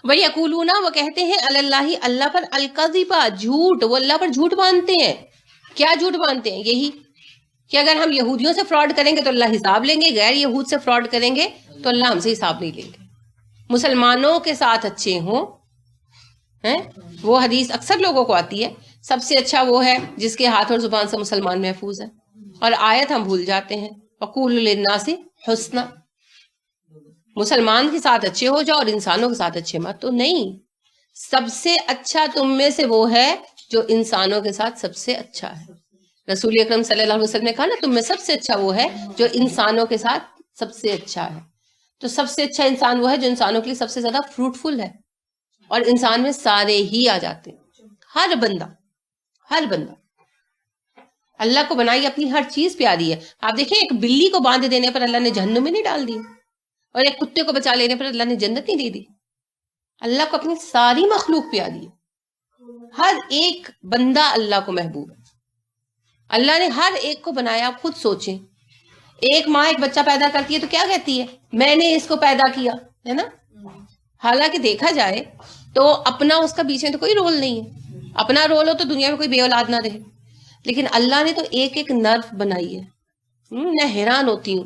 وَيَقُولُونَ وہ کہتے ہیں علی اللہ اللہ پر الکذب جھوٹ، وہ اللہ پر جھوٹ باندھتے ہیں. کیا جھوٹ باندھتے ہیں؟ یہی کہ اگر ہم یہودیوں سے فراڈ کریں گے تو اللہ حساب لیں گے، غیر یہود سے فراڈ کریں گے تو اللہ ہم سے حساب نہیں لیں گے. مسلمانوں کے ساتھ اچھے ہوں ہیں، وہ حدیث اکثر لوگوں کو آتی ہے سب سے اچھا وہ ہے جس کے ہاتھ اور زبان سے مسلمان محفوظ ہے، اور آیت ہم بھول جاتے ہیں وَقُولُوا لِلنَّاسِ حُسْنًا. مسلمان کے ساتھ اچھے ہو جاؤ اور انسانوں کے ساتھ اچھے مت. تو نہیں، سب سے اچھا تم میں سے وہ ہے جو انسانوں کے ساتھ سب سے اچھا ہے. رسول اکرم صلی اللہ علیہ وسلم نے کہا نا تم میں سب سے اچھا وہ ہے جو انسانوں کے ساتھ سب سے اچھا ہے. تو سب سے اچھا انسان وہ ہے جو انسانوں کے لیے سب سے زیادہ فروٹفل ہے، اور انسان میں سارے ہی آ جاتے ہیں. ہر بندہ اللہ کو بنائی اپنی ہر چیز پیاری ہے. آپ دیکھیں ایک بلی کو باندھ دینے پر اللہ نے جہنم میں نہیں ڈال دی، اور ایک کتے کو بچا لینے پر اللہ نے جنت نہیں دے دی. اللہ کو اپنی ساری مخلوق پیاری ہے. ہر ایک بندہ اللہ کو محبوب ہے. اللہ نے ہر ایک کو بنایا. آپ خود سوچیں، ایک ماں ایک بچہ پیدا کرتی ہے تو کیا کہتی ہے؟ میں نے اس کو پیدا کیا ہے نا. حالانکہ دیکھا جائے تو اپنا اس کا بیچ میں تو کوئی رول نہیں ہے. اپنا رول ہو تو دنیا میں کوئی بے اولاد نہ رہے، لیکن اللہ نے تو ایک ایک نرو بنائی ہے. میں حیران ہوتی ہوں،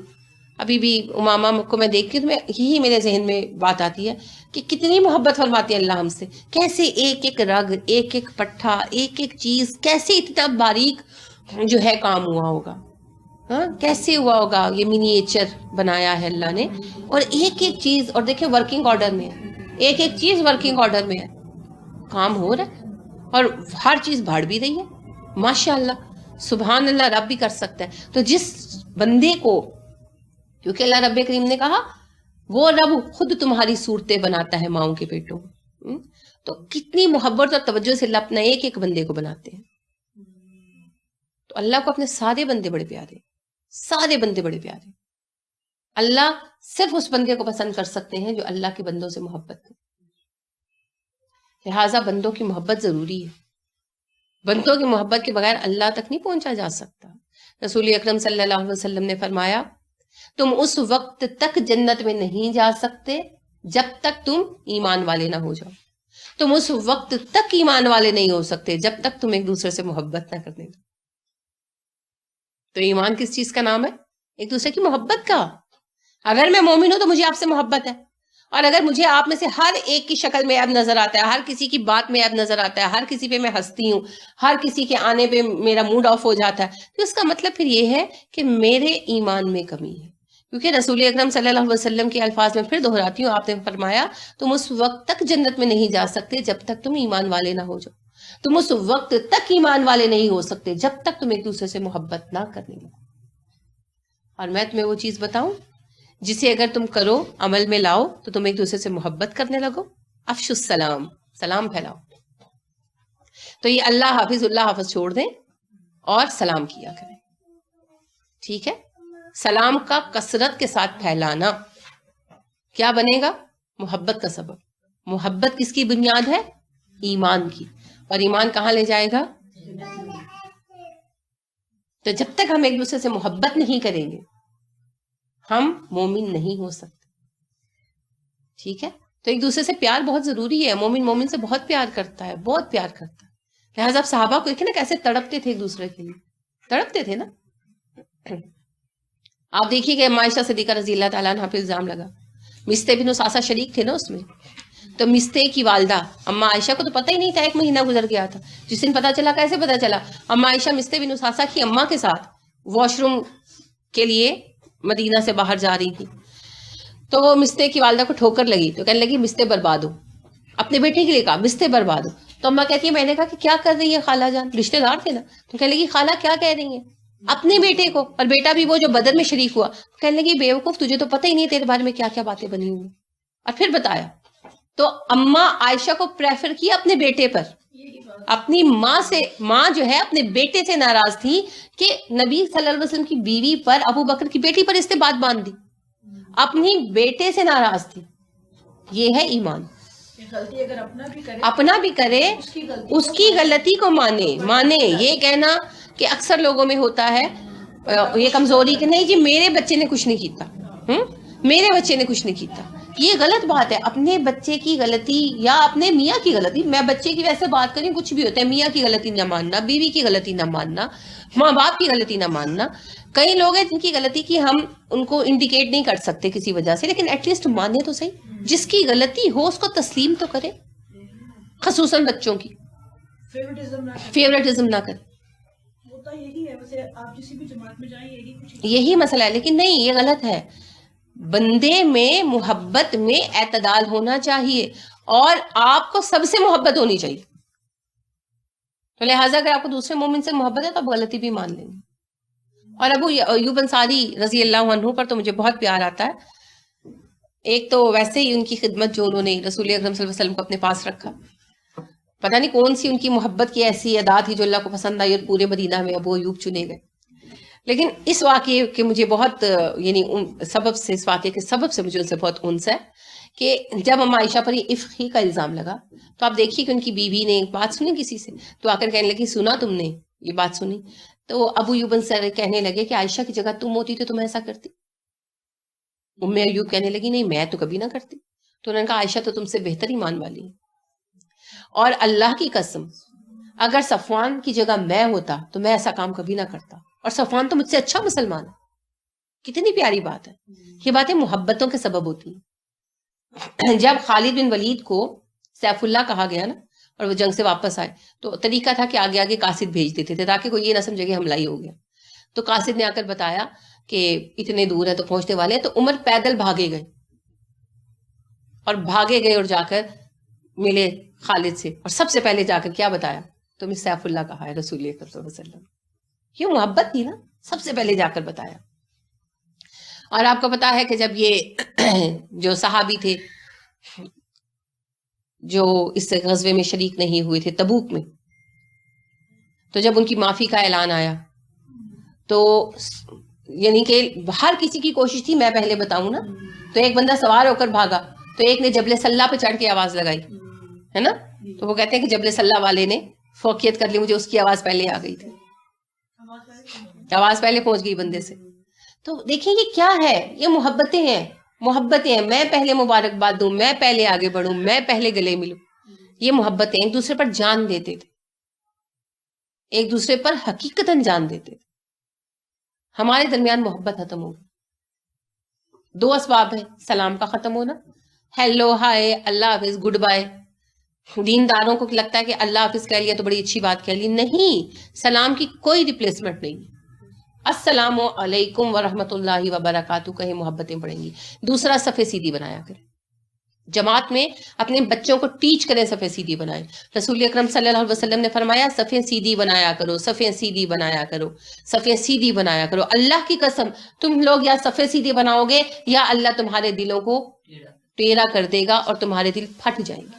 ابھی بھی امامہ کو میں دیکھتی ہوں تو یہی میرے ذہن میں بات آتی ہے کہ کتنی محبت فرماتی ہے اللہ ہم سے. کیسے ایک ایک رگ، ایک ایک پٹھا، ایک ایک چیز کیسے اتنا باریک جو ہے کام ہوا ہوگا. ہاں کیسے ہوا ہوگا؟ یہ منیچر بنایا ہے اللہ نے، اور ایک ایک چیز. اور دیکھیں ورکنگ آرڈر میں ہے، ایک ایک چیز ورکنگ آرڈر میں ہے، کام ہو رہا ہے اور ہر چیز بڑھ بھی رہی ہے. ماشاء اللہ، سبحان اللہ، رب بھی کر سکتا ہے. تو جس بندے کو، کیونکہ اللہ رب کریم نے کہا وہ رب خود تمہاری صورتیں بناتا ہے ماؤں کے پیٹوں، تو کتنی محبت اور توجہ سے اللہ اپنا ایک ایک بندے کو بناتے ہیں. تو اللہ کو اپنے سارے بندے بڑے پیارے، سارے بندے بڑے پیارے. اللہ صرف اس بندے کو پسند کر سکتے ہیں جو اللہ کے بندوں سے محبت کرے. لہٰذا بندوں کی محبت ضروری ہے. بندوں کی محبت کے بغیر اللہ تک نہیں پہنچا جا سکتا. رسول اکرم صلی اللہ علیہ وسلم نے فرمایا تم اس وقت تک جنت میں نہیں جا سکتے جب تک تم ایمان والے نہ ہو جاؤ. تم اس وقت تک ایمان والے نہیں ہو سکتے جب تک تم ایک دوسرے سے محبت نہ کرنے لگو. تو ایمان کس چیز کا نام ہے؟ ایک دوسرے کی محبت کا. اگر میں مومن ہوں تو مجھے آپ سے محبت ہے، اور اگر مجھے آپ میں سے ہر ایک کی شکل میں عیب نظر آتا ہے، ہر کسی کی بات میں عیب نظر آتا ہے، ہر کسی پہ میں ہنستی ہوں، ہر کسی کے آنے پہ میرا موڈ آف ہو جاتا ہے، تو اس کا مطلب پھر یہ ہے کہ میرے ایمان میں کمی ہے. کیونکہ رسول اکرم صلی اللہ علیہ وسلم کے الفاظ میں پھر دہراتی ہوں، آپ نے فرمایا تم اس وقت تک جنت میں نہیں جا سکتے جب تک تم ایمان والے نہ ہو جاؤ. تم اس وقت تک ایمان والے نہیں ہو سکتے جب تک تم ایک دوسرے سے محبت نہ کرنے لگو. اور میں تمہیں وہ چیز بتاؤں جسے اگر تم کرو، عمل میں لاؤ، تو تم ایک دوسرے سے محبت کرنے لگو. افشوا السلام، سلام پھیلاؤ. تو یہ اللہ حافظ اللہ حافظ چھوڑ دیں اور سلام کیا کریں. ٹھیک ہے؟ سلام کا کثرت کے ساتھ پھیلانا کیا بنے گا؟ محبت کا سبب. محبت کس کی بنیاد ہے؟ ایمان کی. اور ایمان کہاں لے جائے گا؟ تو جب تک ہم ایک دوسرے سے محبت نہیں کریں گے ہم مومن نہیں ہو سکتے. ٹھیک ہے؟ تو ایک دوسرے سے پیار بہت ضروری ہے. مومن مومن سے بہت پیار کرتا ہے، بہت پیار کرتا ہے. لہٰذا صحابہ کو دیکھیں نا کیسے تڑپتے تھے ایک دوسرے کے لیے، تڑپتے تھے نا. آپ دیکھیے کہ عائشہ صدیقہ رضی اللہ تعالیٰ عنہ پہ الزام لگا. مستح بن اساسہ شریک تھے نا اس میں. تو مستح کی والدہ اماں عائشہ کو تو پتہ ہی نہیں تھا، 1 مہینہ گزر گیا تھا. جس دن پتا چلا، کیسے پتا چلا؟ اماں عائشہ مستح بن اساسہ کی اماں کے ساتھ واش روم کے لیے مدینہ سے باہر جا رہی تھی. تو وہ مستح کی والدہ کو ٹھوکر لگی تو کہنے لگی مستح برباد ہو. اپنے بیٹے کے لیے کہا مستح برباد ہو. تو اماں کہتی ہے میں نے کہا کہ کیا کر رہی ہے خالہ جان، رشتہ دار تھے نا. تو کہنے لگی خالہ کیا کہہ رہی ہیں؟ اپنے بیٹے کو، اور بیٹا بھی وہ جو بدر میں شریک ہوا. کہنے لگی بیوقوف تجھے تو پتہ ہی نہیں تیرے بارے میں کیا کیا باتیں بنی ہوئی. اور پھر بتایا. تو اماں عائشہ کو پریفر کیا اپنے بیٹے پر. اپنی ماں جو ہے اپنے بیٹے سے ناراض تھی کہ نبی صلی اللہ علیہ وسلم کی بیوی پر، ابو بکر کی بیٹی پر اس نے بات باندھ دی. اپنی بیٹے سے ناراض تھی. یہ ہے ایمان. غلطی اگر اپنا بھی کرے اس کی غلطی کو مانے. یہ کہنا کہ اکثر لوگوں میں ہوتا ہے یہ کمزوری کہ نہیں جی میرے بچے نے کچھ نہیں کیتا، میرے بچے نے کچھ نہیں کیتا. یہ غلط بات ہے. اپنے بچے کی غلطی یا اپنے میاں کی غلطی, میں بچے کی ویسے بات کریں کچھ بھی ہوتا ہے, میاں کی غلطی نہ ماننا, بیوی کی غلطی نہ ماننا, ماں باپ کی غلطی نہ ماننا. کئی لوگ ہیں جن کی غلطی کی ہم ان کو انڈیکیٹ نہیں کر سکتے کسی وجہ سے, لیکن ایٹ لیسٹ مانے تو صحیح. جس کی غلطی ہو اس کو تسلیم تو کرے, خصوصاً بچوں کی فیوریٹزم نہ کرے. یہی مسئلہ ہے, لیکن نہیں, یہ غلط ہے. بندے میں محبت میں اعتدال ہونا چاہیے, اور آپ کو سب سے محبت ہونی چاہیے. تو لہٰذا اگر آپ کو دوسرے مومن سے محبت ہے تو آپ غلطی بھی مان لیں گے. اور ابو ایوب انصاری رضی اللہ عنہ پر تو مجھے بہت پیار آتا ہے. ایک تو ویسے ہی ان کی خدمت جو انہوں نے رسول اکرم صلی اللہ علیہ وسلم کو اپنے پاس رکھا, پتہ نہیں کون سی ان کی محبت کی ایسی ادا تھی جو اللہ کو پسند آئی, اور پورے مدینہ میں ابو ایوب چنے گئے. لیکن اس واقعے کے مجھے بہت یعنی سبب سے, اس واقعے کے سبب سے مجھے ان سے بہت انس ہے کہ جب ہم عائشہ پر یہ افقی کا الزام لگا تو آپ دیکھیے کہ ان کی بیوی نے ایک بات سنی کسی سے, تو آ کر کہنے لگی سنا تم نے یہ بات سنی؟ تو ابو ایوب انصاری کہنے لگے کہ عائشہ کی جگہ تم ہوتی تو تم ایسا کرتی. ام ایوب کہنے لگی نہیں میں تو کبھی نہ کرتی. تو انہوں نے کہا عائشہ تو تم سے بہتر ایمان والی ہے, اور اللہ کی قسم اگر صفوان کی جگہ میں ہوتا تو میں ایسا کام کبھی نہ کرتا, اور صفوان تو مجھ سے اچھا مسلمان ہے. کتنی پیاری بات ہے. یہ باتیں محبتوں کے سبب ہوتی ہیں. جب خالد بن ولید کو سیف اللہ کہا گیا نا, اور وہ جنگ سے واپس آئے, تو طریقہ تھا کہ آگے آگے قاصد بھیج دیتے تھے تاکہ کوئی یہ نہ سمجھے کہ حملہ ہی ہو گیا. تو قاصد نے آ کر بتایا کہ اتنے دور ہے تو پہنچنے والے ہیں. تو عمر پیدل بھاگے گئے, اور بھاگے گئے اور جا کر ملے خالد سے, اور سب سے پہلے جا کر کیا بتایا, تمہیں سیف اللہ کہا ہے رسول اکرم صلی اللہ علیہ وسلم. یہ محبت تھی نا, سب سے پہلے جا کر بتایا. اور آپ کو پتا ہے کہ جب یہ جو صحابی تھے جو اس غزوے میں شریک نہیں ہوئے تھے تبوک میں, تو جب ان کی معافی کا اعلان آیا تو یعنی کہ ہر کسی کی کوشش تھی میں پہلے بتاؤں نا, تو ایک بندہ سوار ہو کر بھاگا, تو ایک نے جبل سلہ پہ چڑھ کے آواز لگائی ہے نا, تو وہ کہتے ہیں کہ جبل سلہ والے نے فوقیت کر لی, مجھے اس کی آواز پہلے آ گئی تھی, آواز پہلے پہنچ گئی بندے سے. تو دیکھیں یہ کیا ہے, یہ محبتیں ہیں, محبتیں ہیں. میں پہلے مبارکباد دوں, میں پہلے آگے بڑھوں, میں پہلے گلے ملوں. یہ محبتیں ایک دوسرے پر جان دیتے تھے, ایک دوسرے پر حقیقتاً جان دیتے تھے. ہمارے درمیان محبت ختم ہو گئی. دو اسباب ہیں سلام کا ختم ہونا, ہیلو ہائے اللہ حافظ گڈ بائے. دینداروں کو لگتا ہے کہ اللہ حافظ کہہ لیا تو بڑی اچھی بات کہہ لی, نہیں, سلام کی کوئی ریپلیسمنٹ نہیں. السلام علیکم ورحمۃ اللہ وبرکاتہ کہیں محبتیں بڑھیں گی. دوسرا صفے سیدھی بنایا کریں, جماعت میں اپنے بچوں کو ٹیچ کریں صفے سیدھی بنائیں. رسول اکرم صلی اللہ علیہ وسلم نے فرمایا صفے سیدھی بنایا کرو, صفے سیدھی بنایا کرو, صفے سیدھی بنایا کرو. اللہ کی قسم تم لوگ یا صفے سیدھی بناؤ گے یا اللہ تمہارے دلوں کو ٹیڑھا کر دے گا اور تمہارے دل پھٹ جائیں گے.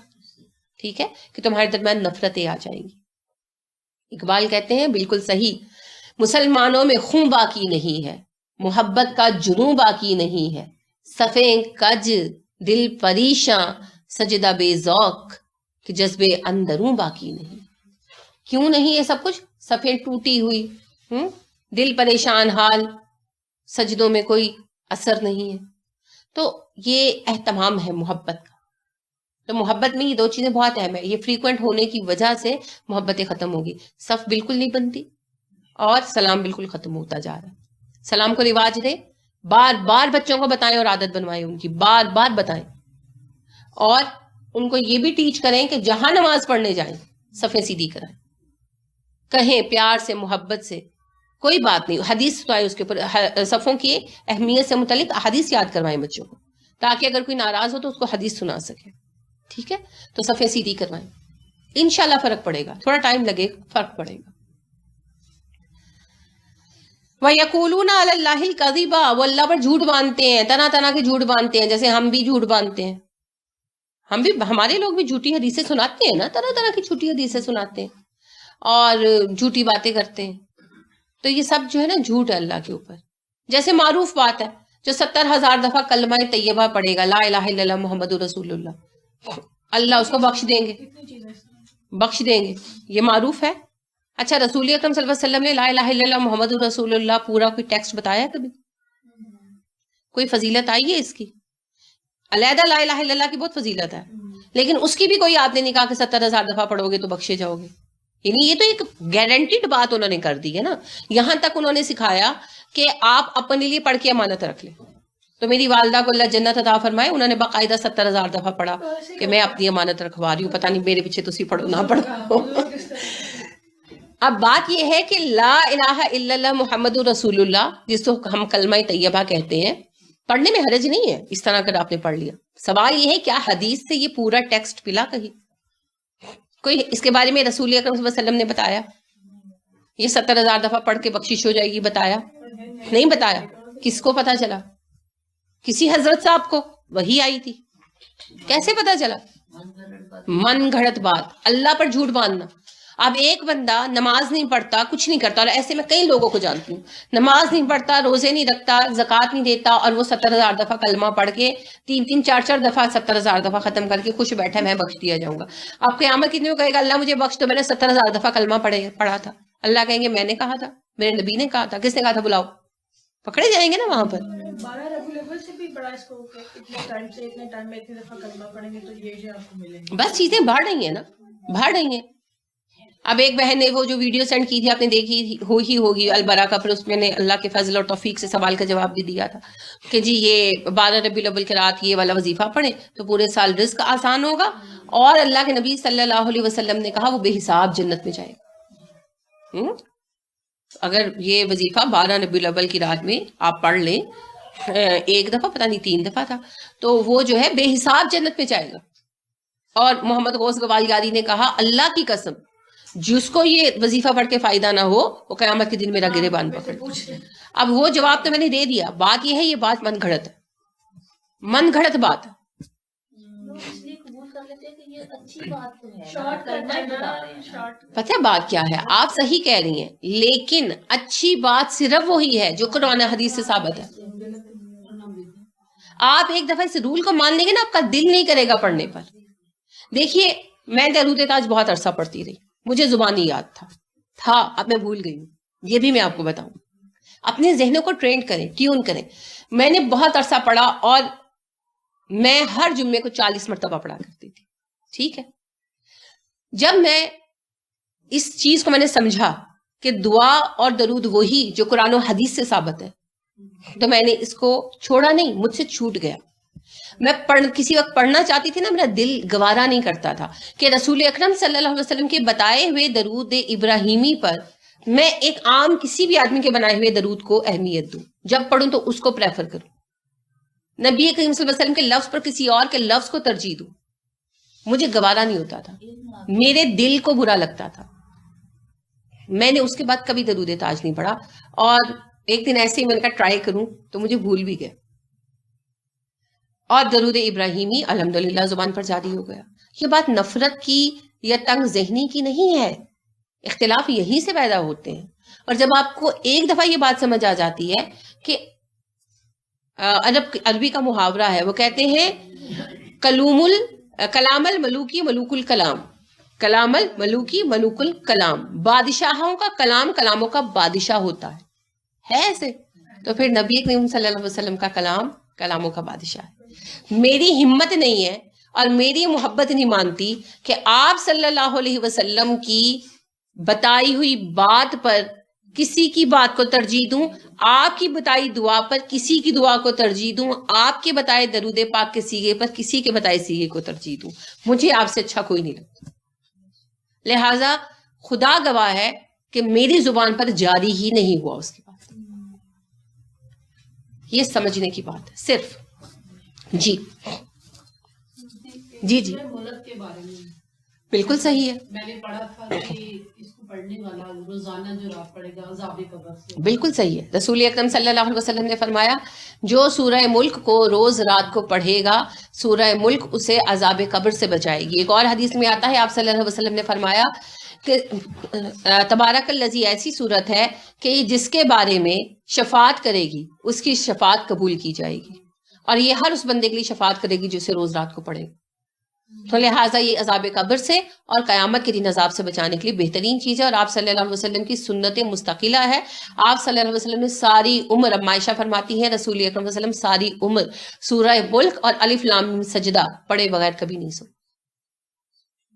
ٹھیک ہے, کہ تمہارے درمیان نفرتیں آ جائیں گی. اقبال کہتے ہیں بالکل صحیح, مسلمانوں میں خون باقی نہیں ہے, محبت کا جنون باقی نہیں ہے, صفیں کج دل پریشاں سجدہ بے ذوق کہ جذبے اندروں باقی نہیں. کیوں نہیں یہ سب کچھ؟ صفیں ٹوٹی ہوئی, دل پریشان حال, سجدوں میں کوئی اثر نہیں ہے. تو یہ اہتمام ہے محبت کا. تو محبت میں یہ دو چیزیں بہت اہم ہے. یہ فریکوینٹ ہونے کی وجہ سے محبتیں ختم ہوگی. صف بالکل نہیں بنتی اور سلام بالکل ختم ہوتا جا رہا ہے. سلام کو رواج دیں, بار بار بچوں کو بتائیں اور عادت بنوائیں ان کی, بار بار بتائیں. اور ان کو یہ بھی ٹیچ کریں کہ جہاں نماز پڑھنے جائیں صفیں سیدھی کرائیں, کہیں پیار سے محبت سے, کوئی بات نہیں. حدیث سنائیں اس کے اوپر, صفوں کی اہمیت سے متعلق حدیث یاد کروائیں بچوں کو, تاکہ اگر کوئی ناراض ہو تو اس کو حدیث سنا سکے. ٹھیک ہے, تو صفیں سیدھی کروائیں, انشاءاللہ فرق پڑے گا. تھوڑا ٹائم لگے, فرق پڑے گا. وَيَقُولُونَ عَلَى اللَّهِ الْكَذِبَ, وہ اللہ پر جھوٹ باندھتے ہیں, طرح طرح کے جھوٹ باندھتے ہیں. جیسے ہم بھی جھوٹ باندھتے ہیں, ہم بھی, ہمارے لوگ بھی جھوٹی حدیثیں سناتے ہیں نا, طرح طرح کی جھوٹی حدیثیں سناتے ہیں اور جھوٹی باتیں کرتے ہیں. تو یہ سب جو ہے نا جھوٹ ہے اللہ کے اوپر. جیسے معروف بات ہے, جو 70,000 دفعہ کلمہ طیبہ پڑھے گا لا الہ الا اللہ محمد رسول اللہ, اللہ اس کو بخش دیں گے, بخش دیں گے. یہ معروف ہے. اچھا, رسول اکرم صلی اللہ علیہ وسلم نے لا الہ الا اللہ محمد رسول اللہ پورا کوئی ٹیکسٹ بتایا کبھی؟ کوئی فضیلت آئی ہے اس کی؟ علیحدہ لا الہ الا اللہ کی بہت فضیلت ہے، لیکن اس کی بھی کوئی آپ نے نہیں کہا کہ 70,000 دفعہ پڑھو گے تو بخشے جاؤ گے. یعنی یہ تو ایک گارنٹیڈ بات انہوں نے کر دی ہے نا. یہاں تک انہوں نے سکھایا کہ آپ اپنے لیے پڑھ کے امانت رکھ لیں. تو میری والدہ کو اللہ جنت عطا فرمائے، انہوں نے باقاعدہ 70,000 دفعہ پڑھا کہ میں اپنی امانت رکھوا رہی ہوں، پتہ نہیں میرے پیچھے تسی پڑھو نہ پڑھو. اب بات یہ ہے کہ لا الہ الا اللہ محمد رسول اللہ، جس کو ہم کلمہ طیبہ کہتے ہیں، پڑھنے میں حرج نہیں ہے اس طرح اگر آپ نے پڑھ لیا. سوال یہ ہے کیا حدیث سے یہ پورا ٹیکسٹ پلا کہیں؟ کوئی اس کے بارے میں رسول اکرم صلی اللہ علیہ وسلم نے بتایا یہ 70,000 دفعہ پڑھ کے بخشش ہو جائے گی؟ بتایا نہیں بتایا. کس کو پتا چلا؟ کسی حضرت صاحب کو وہی آئی تھی. کیسے پتا چلا؟ من گھڑت بات، اللہ پر جھوٹ باندھنا. اب ایک بندہ نماز نہیں پڑھتا، کچھ نہیں کرتا، اور ایسے میں کئی لوگوں کو جانتی ہوں، نماز نہیں پڑھتا، روزے نہیں رکھتا، زکوٰۃ نہیں دیتا، اور وہ 70,000 دفعہ کلمہ پڑھ کے 3 4 دفعہ 70,000 دفعہ ختم کر کے خوش بیٹھا میں بخش دیا جاؤں گا. آپ قیامت کی دن کہے گا اللہ مجھے بخش تو میں نے 70,000 دفعہ کلمہ پڑھا تھا. اللہ کہیں گے میں نے کہا تھا، میرے نبی نے کہا تھا. کس نے کہا تھا؟ بلاؤ. پکڑے جائیں گے نا وہاں پر. 12 ربیع الاول سے بھی بڑا اس کو کہ اتنے ٹائم سے اتنے ٹائم میں اتنے دفعہ کلمہ پڑھیں گے تو یہ آپ کو ملیں گے. بس چیزیں بڑھ رہی ہیں نا، بڑھ رہی ہیں. اب ایک بہن نے وہ جو ویڈیو سینڈ کی تھی، آپ نے دیکھی ہوگی البرا کا، پھر اس میں نے اللہ کے فضل اور توفیق سے سوال کا جواب بھی دیا تھا کہ جی یہ 12 ربیع الاول کی رات یہ والا وظیفہ پڑھیں تو پورے سال رزق آسان ہوگا، اور اللہ کے نبی صلی اللہ علیہ وسلم نے کہا وہ بے حساب جنت میں جائے گا. اگر یہ وظیفہ 12 ربیع الاول کی رات میں آپ پڑھ لیں، ایک دفعہ پتہ نہیں 3 دفعہ تھا، تو وہ جو ہے بے حساب جنت میں جائے گا. اور محمد غوث گوالیاری نے کہا اللہ کی قسم جس کو یہ وظیفہ پڑھ کے فائدہ نہ ہو وہ قیامت کے دن میرا گریبان پکڑ. اب وہ جواب تو میں نے دے دیا. بات یہ ہے یہ بات من گھڑت ہے، من گھڑت بات ہے. پتہ ہے بات کیا ہے؟ آپ صحیح کہہ رہی ہیں، لیکن اچھی بات صرف وہی ہے جو قرآن حدیث سے ثابت ہے. آپ ایک دفعہ اس رول کو مان لیں گے نا، آپ کا دل نہیں کرے گا پڑھنے پر. دیکھیے میں درود تاج بہت عرصہ پڑھتی رہی، مجھے زبانی یاد تھا، اب میں بھول گئی ہوں. یہ بھی میں آپ کو بتاؤں، اپنے ذہنوں کو ٹرین کریں، ٹیون کریں. میں نے بہت عرصہ پڑھا اور میں ہر جمعے کو 40 مرتبہ پڑھا کرتی تھی. ٹھیک ہے، جب میں اس چیز کو میں نے سمجھا کہ دعا اور درود وہی جو قرآن و حدیث سے ثابت ہے، تو میں نے اس کو چھوڑا نہیں، مجھ سے چھوٹ گیا. میں کسی وقت پڑھنا چاہتی تھی نا، میرا دل گوارا نہیں کرتا تھا کہ رسول اکرم صلی اللہ علیہ وسلم کے بتائے ہوئے درود ابراہیمی پر میں ایک عام کسی بھی آدمی کے بنائے ہوئے درود کو اہمیت دوں. جب پڑھوں تو اس کو پریفر کروں، نبی کریم صلی اللہ علیہ وسلم کے لفظ پر کسی اور کے لفظ کو ترجیح دوں. مجھے گوارا نہیں ہوتا تھا، میرے دل کو برا لگتا تھا. میں نے اس کے بعد کبھی درود تاج نہیں پڑھا، اور ایک دن ایسے ہی میں نے کہا ٹرائی کروں تو مجھے بھول بھی گیا. اور درود ابراہیمی الحمدللہ زبان پر جاری ہو گیا. یہ بات نفرت کی یا تنگ ذہنی کی نہیں ہے، اختلاف یہیں سے پیدا ہوتے ہیں. اور جب آپ کو ایک دفعہ یہ بات سمجھ آ جاتی ہے کہ عربی کا محاورہ ہے، وہ کہتے ہیں کلام الملوکی ملوک الکلام، کلام الملوکی ملوک الکلام، بادشاہوں کا کلام کلاموں کا بادشاہ ہوتا ہے ایسے. تو پھر نبی کریم صلی اللہ علیہ وسلم کا کلام کلاموں کا بادشاہ ہے. میری ہمت نہیں ہے اور میری محبت نہیں مانتی کہ آپ صلی اللہ علیہ وسلم کی بتائی ہوئی بات پر کسی کی بات کو ترجیح دوں، آپ کی بتائی دعا پر کسی کی دعا کو ترجیح دوں، آپ کے بتائے درود پاک کے سیغے پر کسی کے بتائے سیغے کو ترجیح دوں. مجھے آپ سے اچھا کوئی نہیں لگتا. لہٰذا خدا گواہ ہے کہ میری زبان پر جاری ہی نہیں ہوا اس کے بعد. یہ سمجھنے کی بات ہے صرف. جی جی جی ملک کے بارے میں بالکل صحیح ہے. میں نے پڑھا تھا کہ اس کو پڑھنے والا روزانہ جو رات پڑھے گا عذاب قبر سے. بالکل صحیح ہے. رسول اکرم صلی اللہ علیہ وسلم نے فرمایا جو سورہ ملک کو روز رات کو پڑھے گا سورہ ملک اسے عذاب قبر سے بچائے گی. ایک اور حدیث میں آتا ہے آپ صلی اللہ علیہ وسلم نے فرمایا کہ تبارک الذی ایسی صورت ہے کہ جس کے بارے میں شفاعت کرے گی اس کی شفاعت قبول کی جائے گی، اور یہ ہر اس بندے کے لیے شفاعت کرے گی جو اسے روز رات کو پڑھے. تو لہٰذا یہ عذاب قبر سے اور قیامت کے دن عذاب سے بچانے کے لیے بہترین چیز ہے. اور آپ صلی اللہ علیہ وسلم کی سنت مستقلہ ہے. آپ صلی اللہ علیہ وسلم نے ساری عمر، اب عائشہ فرماتی ہیں رسول اکرم صلی اللہ علیہ وسلم ساری عمر سورہ ملک اور الف لام میم سجدہ پڑھے بغیر کبھی نہیں سو.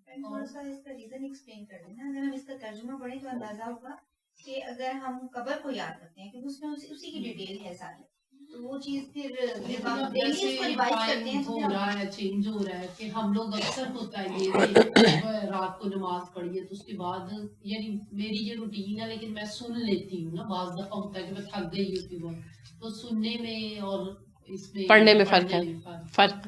تھوڑا سا اس کا ریزن ایکسپلین کر دیں نا. اگر ہم اس کا ترجمہ پڑھیں تو اندازہ ہوگا کہ اگر ہم قبر کو یاد کرتے ہیں کیونکہ اس میں اسی کی ڈیٹیل ہے ساری، تو وہ چیز پھر جب ہم ڈیلی اس کو ریوائز کرتے ہیں ہو رہا ہے، چینج ہو رہا ہے کہ ہم لوگ اکثر ہوتا ہے یہ رات کو نماز پڑھیے تو اس کے بعد، یعنی میری یہ روٹین ہے لیکن میں سن لیتی ہوں نا. بعض دفعہ ہوتا ہے کہ میں تھک گئی ہوتی ہوں تو سننے میں اور اس میں پڑھنے میں فرق ہے. فرق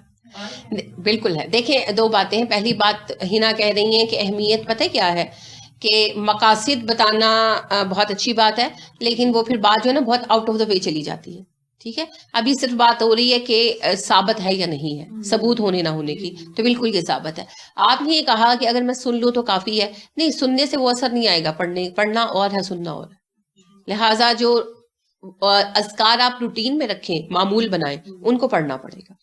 بالکل ہے. دیکھیں دو باتیں ہیں. پہلی بات ہینا کہہ رہی ہیں کہ اہمیت پتہ کیا ہے کہ مقاصد بتانا بہت اچھی بات ہے، لیکن وہ پھر بات جو ہے نا بہت آؤٹ آف دا وے چلی جاتی ہے. ٹھیک ہے، ابھی صرف بات ہو رہی ہے کہ ثابت ہے یا نہیں ہے، ثبوت ہونے نہ ہونے کی. تو بالکل یہ ثابت ہے. آپ نے یہ کہا کہ اگر میں سن لوں تو کافی ہے. نہیں، سننے سے وہ اثر نہیں آئے گا. پڑھنا اور ہے، سننا اور ہے. لہٰذا جو اذکار آپ روٹین میں رکھیں، معمول بنائیں، ان کو پڑھنا پڑے گا.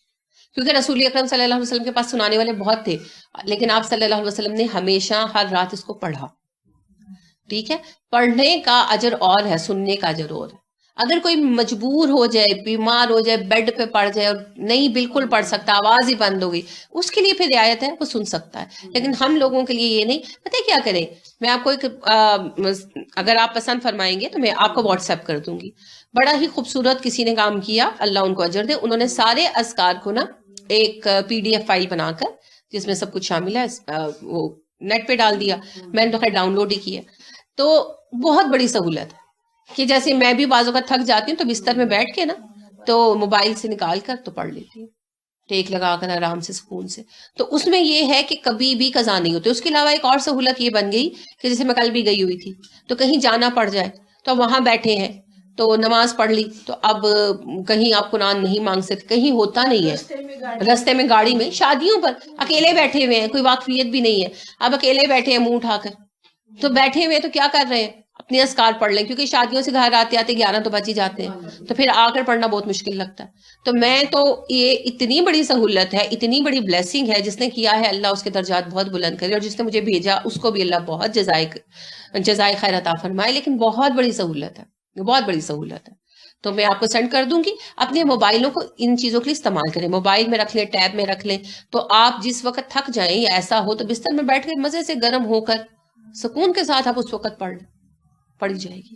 کیونکہ رسول اکرم صلی اللہ علیہ وسلم کے پاس سنانے والے بہت تھے، لیکن آپ صلی اللہ علیہ وسلم نے ہمیشہ ہر رات اس کو پڑھا. ٹھیک ہے، پڑھنے کا اجر اور ہے، سننے کا اجر اور ہے. اگر کوئی مجبور ہو جائے، بیمار ہو جائے، بیڈ پہ پڑ جائے اور نہیں بالکل پڑھ سکتا، آواز ہی بند ہو گئی، اس کے لیے پھر رعایت ہے، وہ سن سکتا ہے. لیکن ہم لوگوں کے لیے یہ نہیں. پتہ ہے کیا کریں، میں آپ کو ایک اگر آپ پسند فرمائیں گے تو میں آپ کو واٹس ایپ کر دوں گی. بڑا ہی خوبصورت کسی نے کام کیا، اللہ ان کو اجر دے. انہوں نے سارے اذکار کو نا ایک PDF فائل بنا کر، جس میں سب کچھ شامل ہے، وہ نیٹ پہ ڈال دیا. میں نے تو خیر ڈاؤن لوڈ ہی کیا. تو بہت بڑی سہولت ہے کہ جیسے میں بھی بعض اوقات تھک جاتی ہوں تو بستر میں بیٹھ کے نا تو موبائل سے نکال کر تو پڑھ لیتی ہوں، ٹیک لگا کر آرام سے، سکون سے. تو اس میں یہ ہے کہ کبھی بھی قضا نہیں ہوتی. اس کے علاوہ ایک اور سہولت یہ بن گئی کہ جیسے میں کل بھی گئی ہوئی تھی تو کہیں جانا پڑ جائے تو وہاں بیٹھے ہیں تو نماز پڑھ لی، تو اب کہیں آپ قرآن نہیں مانگ سکتے، کہیں ہوتا نہیں ہے، رستے میں گاڑی میں، شادیوں پر اکیلے بیٹھے ہوئے ہیں، کوئی واقفیت بھی نہیں ہے، اب اکیلے بیٹھے ہیں منہ اٹھا کر، تو بیٹھے ہوئے تو کیا کر رہے ہیں، اپنے اذکار پڑھ لیں. کیونکہ شادیوں سے گھر آتے آتے 11 تو بج ہی جاتے ہیں، تو پھر آ کر پڑھنا بہت مشکل لگتا ہے. تو میں تو یہ اتنی بڑی سہولت ہے، اتنی بڑی بلیسنگ ہے، جس نے کیا ہے اللہ اس کے درجات بہت بلند کرے، اور جس نے مجھے بھیجا اس کو بھی اللہ بہت جزائے خیر عطا فرمائے. لیکن بہت بڑی سہولت ہے، بہت بڑی سہولت ہے. تو میں آپ کو سینڈ کر دوں گی. اپنے موبائلوں کو ان چیزوں کے لیے استعمال کریں، موبائل میں رکھ لیں، ٹیب میں رکھ لیں. تو آپ جس وقت تھک جائیں یا ایسا ہو تو بستر میں بیٹھ کے مزے سے گرم ہو کر سکون کے ساتھ آپ اس وقت پڑھ لیں، پڑھی جائے گی.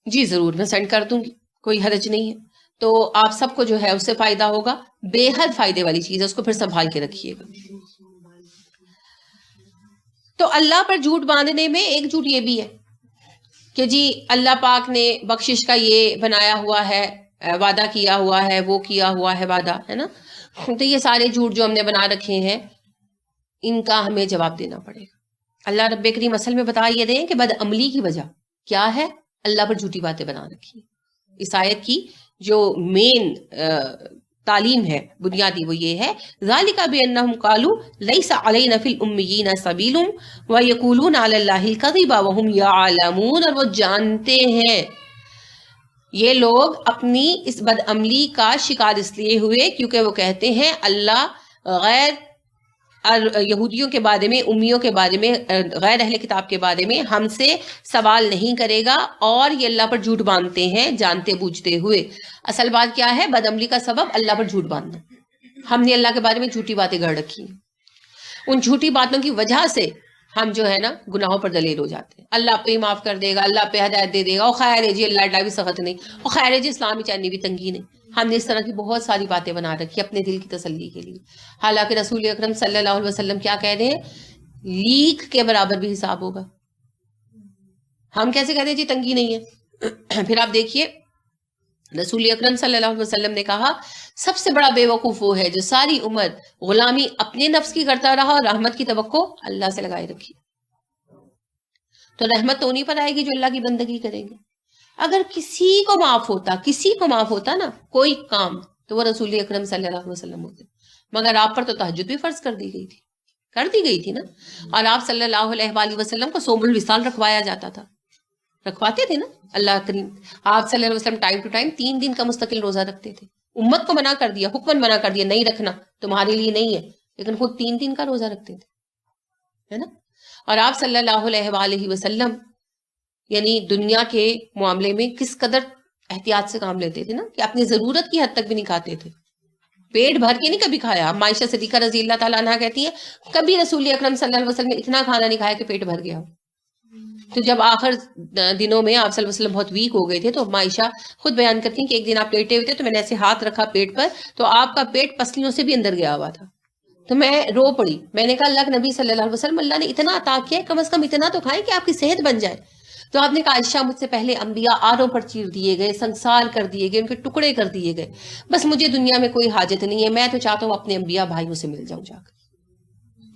جی ضرور، میں سینڈ کر دوں گی، کوئی حرج نہیں ہے. تو آپ سب کو جو ہے اس سے فائدہ ہوگا. بے حد فائدے والی چیز ہے، اس کو پھر سنبھال کے رکھیے گا. تو اللہ پر جھوٹ باندھنے میں ایک جھوٹ یہ بھی ہے کہ جی اللہ پاک نے بخشش کا یہ بنایا ہوا ہے، وعدہ کیا ہوا ہے، وہ کیا ہوا ہے وعدہ، ہے نا. تو یہ سارے جھوٹ جو ہم نے بنا رکھے ہیں، ان کا ہمیں جواب دینا پڑے گا. اللہ رب کریم اصل میں بتا یہ رہے ہیں کہ بد عملی کی وجہ کیا ہے، اللہ پر جھوٹی باتیں بنا رکھی. اس آیت کی جو مین تعلیم ہے، بنیادی، وہ یہ ہے ذالک بانہم قالوا لیس علینا فی الامیین سبیل ویقولون علی اللہ الکذب وہم یعلمون. اور وہ جانتے ہیں، یہ لوگ اپنی اس بد عملی کا شکار اس لیے ہوئے کیونکہ وہ کہتے ہیں اللہ غیر یہودیوں کے بارے میں، امیوں کے بارے میں، غیر اہل کتاب کے بارے میں ہم سے سوال نہیں کرے گا، اور یہ اللہ پر جھوٹ باندھتے ہیں جانتے بوجھتے ہوئے. اصل بات کیا ہے، بد عملی کا سبب اللہ پر جھوٹ باندھنا. ہم نے اللہ کے بارے میں جھوٹی باتیں گھڑ رکھی ہیں، ان جھوٹی باتوں کی وجہ سے ہم جو ہے نا گناہوں پر دلیل ہو جاتے ہیں. اللہ پہ ہی معاف کر دے گا، اللہ پہ ہدایت دے دے گا، اور خیر ہے جی، اللہ ڈا بھی سخت نہیں، اور خیر ہے جی اسلام ہی چاہنے بھی تنگی نہیں. ہم نے اس طرح کی بہت ساری باتیں بنا رکھی اپنے دل کی تسلی کے لیے. حالانکہ رسول اکرم صلی اللہ علیہ وسلم کیا کہہ رہے ہیں، لیک کے برابر بھی حساب ہوگا. ہم کیسے کہتے ہیں جی تنگی نہیں ہے. پھر آپ دیکھیے رسول اکرم صلی اللہ علیہ وسلم نے کہا سب سے بڑا بے وقوف وہ ہے جو ساری عمر غلامی اپنے نفس کی کرتا رہا اور رحمت کی توقع اللہ سے لگائے رکھی. تو رحمت تو انہیں پر آئے گی جو اللہ کی بندگی کریں گے. اگر کسی کو معاف ہوتا نا کوئی کام، تو وہ رسول اکرم صلی اللہ علیہ وسلم ہوتے. مگر آپ پر تو تہجد بھی فرض کر دی گئی تھی نا. اور آپ صلی اللہ علیہ وآلہ وسلم کو صوم الوصال رکھوایا جاتا تھا، رکھواتے تھے نا اللہ کریم. آپ صلی اللہ علیہ وسلم ٹائم ٹو ٹائم 3 دن کا مستقل روزہ رکھتے تھے. امت کو منع کر دیا، حکمن منع کر دیا نہیں رکھنا، تمہارے لیے نہیں ہے، لیکن خود 3 کا روزہ رکھتے تھے، ہے نا. اور آپ صلی اللہ علیہ وآلہ وسلم یعنی دنیا کے معاملے میں کس قدر احتیاط سے کام لیتے تھے نا، کہ اپنی ضرورت کی حد تک بھی نہیں کھاتے تھے، پیٹ بھر کے نہیں کبھی کھایا. عائشہ صدیقہ رضی اللہ تعالیٰ عنہ کہتی ہیں کبھی رسول اکرم صلی اللہ علیہ وسلم نے اتنا کھانا نہیں کھایا کہ پیٹ بھر گیا ہو. تو جب آخر دنوں میں آپ صلی اللہ علیہ وسلم بہت ویک ہو گئے تھے تو عائشہ خود بیان کرتی ہیں کہ ایک دن آپ لیٹے ہوئے تھے تو میں نے ایسے ہاتھ رکھا پیٹ پر تو آپ کا پیٹ پسلیوں سے بھی اندر گیا ہوا تھا. تو میں رو پڑی، میں نے کہا اللہ کے نبی صلی اللہ علیہ وسلم اللہ نے اتنا عطا کیا ہے، کم از کم اتنا تو کھائیں کہ آپ کی صحت بن جائے. تو آپ نے کہا عائشہ مجھ سے پہلے انبیاء آروں پر چیر دیے گئے، سنسار کر دیے گئے، ان کے ٹکڑے کر دیے گئے، بس مجھے دنیا میں کوئی حاجت نہیں ہے، میں تو چاہتا ہوں اپنے انبیاء بھائیوں سے مل جاؤں جا کر.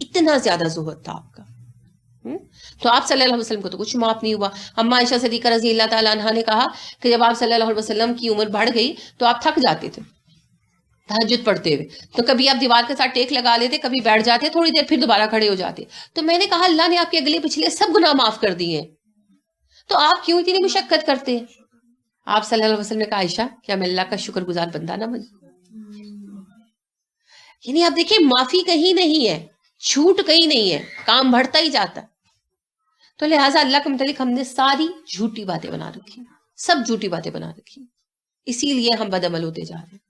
اتنا زیادہ زہد تھا آپ کا. تو آپ صلی اللہ علیہ وسلم کو تو کچھ معاف نہیں ہوا. اما عائشہ صدیقہ رضی اللہ تعالیٰ عنہا نے کہا کہ جب آپ صلی اللہ علیہ وسلم کی عمر بڑھ گئی تو آپ تھک جاتے تھے تہجد پڑھتے ہوئے، تو کبھی آپ دیوار کے ساتھ ٹیک لگا لیتے، کبھی بیٹھ جاتے، تھوڑی دیر پھر دوبارہ کھڑے ہو جاتے. تو میں نے کہا اللہ نے آپ کے اگلے پچھلے سب گناہ معاف کر دیے ہیں، تو آپ کیوں اتنی مشقت کرتے ہیں؟ آپ صلی اللہ علیہ وسلم نے کہا عائشہ کیا میں اللہ کا شکر گزار بندہ نہ بنوں؟ یعنی آپ دیکھیں معافی کہیں نہیں ہے، چھوٹ کہیں نہیں ہے، کام بڑھتا ہی جاتا. تو لہٰذا اللہ کے متعلق ہم نے ساری جھوٹی باتیں بنا رکھی، سب جھوٹی باتیں بنا رکھی، اسی لیے ہم بدعمل ہوتے جا رہے ہیں.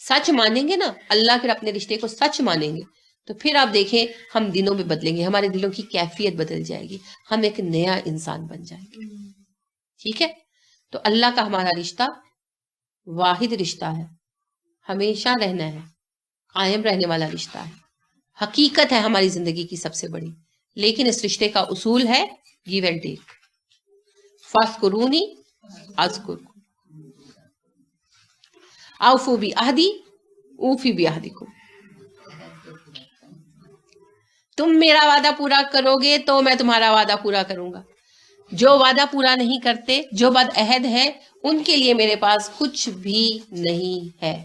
سچ مانیں گے نا اللہ کے اپنے رشتے کو سچ مانیں گے تو پھر آپ دیکھیں ہم دنوں میں بدلیں گے، ہمارے دلوں کی کیفیت بدل جائے گی، ہم ایک نیا انسان بن جائیں گے. ٹھیک ہے؟ تو اللہ کا ہمارا رشتہ واحد رشتہ ہے، ہمیشہ رہنا ہے، قائم رہنے والا رشتہ ہے، حقیقت ہے ہماری زندگی کی سب سے بڑی. لیکن اس رشتے کا اصول ہے گیو اینڈ ٹیک. فاذکرونی اذکرکم اوفوا بعہدی اوفی بعہدکم. تم میرا وعدہ پورا کرو گے تو میں تمہارا وعدہ پورا کروں گا. جو وعدہ پورا نہیں کرتے، جو بدعہد ہے، ان کے لیے میرے پاس کچھ بھی نہیں ہے.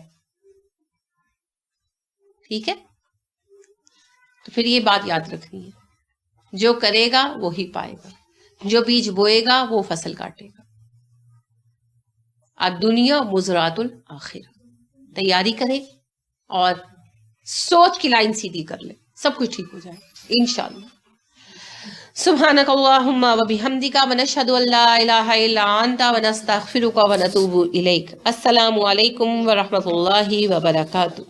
ٹھیک ہے؟ تو پھر یہ بات یاد رکھنی ہے، جو کرے گا وہی پائے گا، جو بیج بوئے گا وہ فصل کاٹے گا. الدنیا مزرعۃ الآخرہ. تیاری کریں اور سوچ کی لائن سیدھی کر لیں، سب کچھ ٹھیک ہو جائے انشاءاللہ. سبحانک اللہم وبحمدک ونشہد ان لا الہ الا انت ونستغفرک ونتوب الیک. السلام علیکم ورحمۃ اللہ وبرکاتہ.